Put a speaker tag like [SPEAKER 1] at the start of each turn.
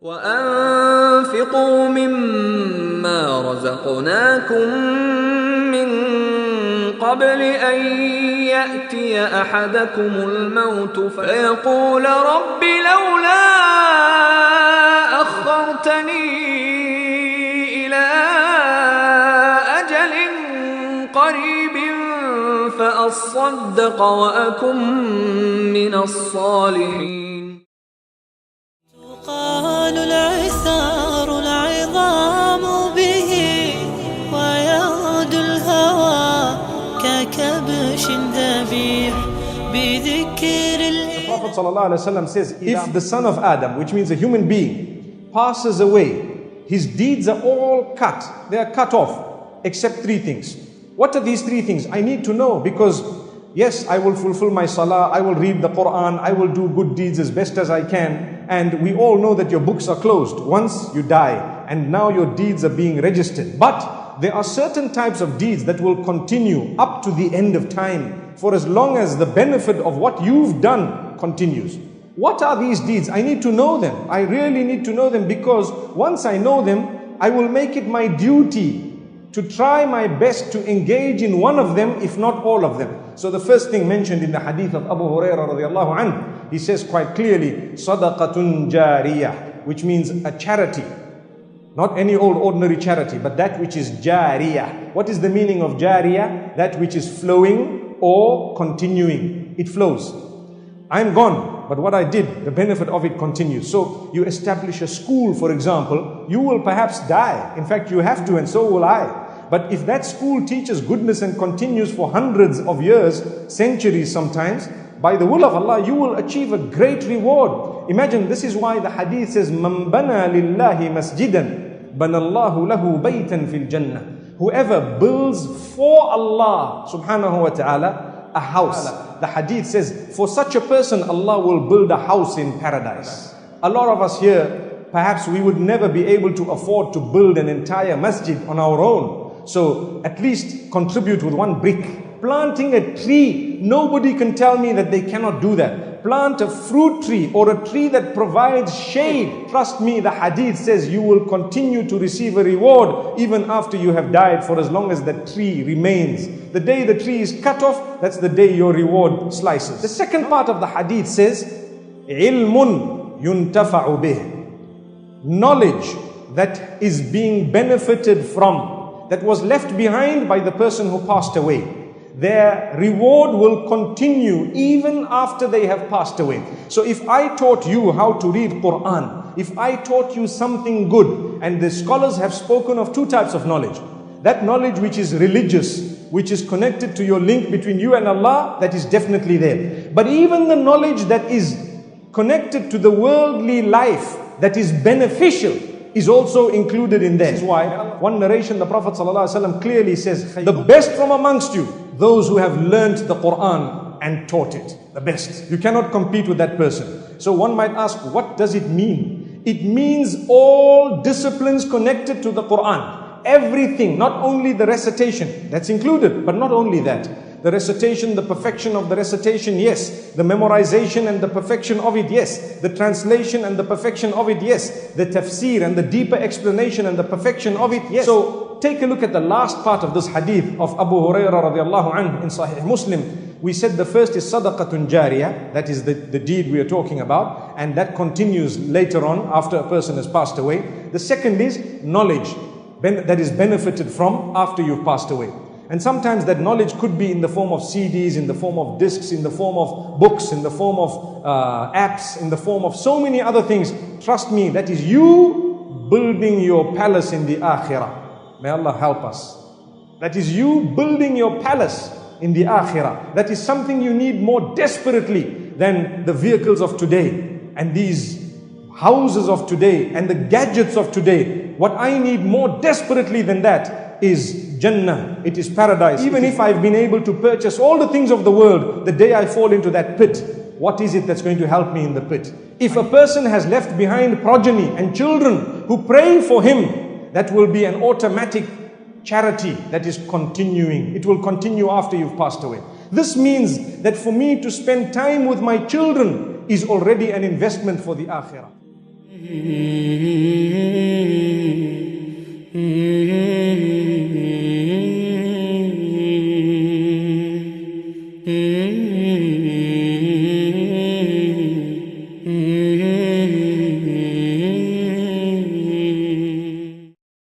[SPEAKER 1] وأنفقوا مما رزقناكم من قبل أن يأتي أحدكم الموت فيقول رب لولا أخرتني إلى أجل قريب فأصدق وأكن من الصالحين.
[SPEAKER 2] قال العثار العظام به ويغدو الهوى ككبش ذبيح بذكر
[SPEAKER 3] The Prophet ﷺ says, if the son of Adam, which means a human being, passes away, his deeds are all cut. They are cut off, except three things. What are these three things? I need to know, because yes, I will fulfill my salah, I will read the Quran, I will do good deeds as best as I can. And we all know that your books are closed once you die, and now your deeds are being registered. But there are certain types of deeds that will continue up to the end of time, for as long as the benefit of what you've done continues. What are these deeds? I need to know them. I really need to know them, because once I know them, I will make it my duty to try my best to engage in one of them, if not all of them. So the first thing mentioned in the hadith of Abu Hurairah radiallahu anhu, he says quite clearly, Sadaqatun Jariyah, which means a charity. Not any old ordinary charity, but that which is Jariyah. What is the meaning of Jariyah? That which is flowing or continuing. It flows. I'm gone, but what I did, the benefit of it continues. So you establish a school, for example, you will perhaps die. In fact, you have to, and so will I. But if that school teaches goodness and continues for hundreds of years, centuries sometimes, by the will of Allah, you will achieve a great reward. Imagine, this is why the hadith says, "Man bana lillahi masjidan, banallahu lahu baytan fil jannah." Whoever builds for Allah subhanahu wa ta'ala a house. The hadith says, for such a person, Allah will build a house in paradise. A lot of us here, perhaps we would never be able to afford to build an entire masjid on our own. So at least contribute with one brick. Planting a tree, nobody can tell me that they cannot do that. Plant a fruit tree or a tree that provides shade. Trust me, the hadith says you will continue to receive a reward even after you have died, for as long as the tree remains. The day the tree is cut off, that's the day your reward slices. The second part of the hadith says, ilmun yuntafa'u bih. Knowledge that is being benefited from, that was left behind by the person who passed away. Their reward will continue even after they have passed away. So if I taught you how to read Quran, if I taught you something good, and the scholars have spoken of two types of knowledge. That knowledge which is religious, which is connected to your link between you and Allah, that is definitely there. But even the knowledge that is connected to the worldly life, that is beneficial, is also included in there. This is why one narration, the Prophet ﷺ clearly says, the best from amongst you, those who have learnt the Quran and taught it. The best. You cannot compete with that person. So one might ask, what does it mean? It means all disciplines connected to the Quran. Everything, not only the recitation, that's included, but not only that. The recitation, the perfection of the recitation, yes. The memorization and the perfection of it, yes. The translation and the perfection of it, yes. The tafsir and the deeper explanation and the perfection of it, yes. So take a look at the last part of this hadith of Abu Hurairah radiallahu anhu in Sahih Muslim. We said the first is sadaqatun jariyah, that is the deed we are talking about, and that continues later on after a person has passed away. The second is knowledge that is benefited from after you've passed away. And sometimes that knowledge could be in the form of CDs, in the form of discs, in the form of books, in the form of apps, in the form of so many other things. Trust me, that is you building your palace in the akhirah. May Allah help us. That is you building your palace in the akhirah. That is something you need more desperately than the vehicles of today and these houses of today and the gadgets of today. What I need more desperately than that is Jannah, it is paradise. Even if I've been able to purchase all the things of the world, the day I fall into that pit, what is it that's going to help me in the pit? If a person has left behind progeny and children who pray for him, that will be an automatic charity that is continuing. It will continue after you've passed away. This means that for me to spend time with my children is already an investment for the akhirah.
[SPEAKER 2] Mm-hmm.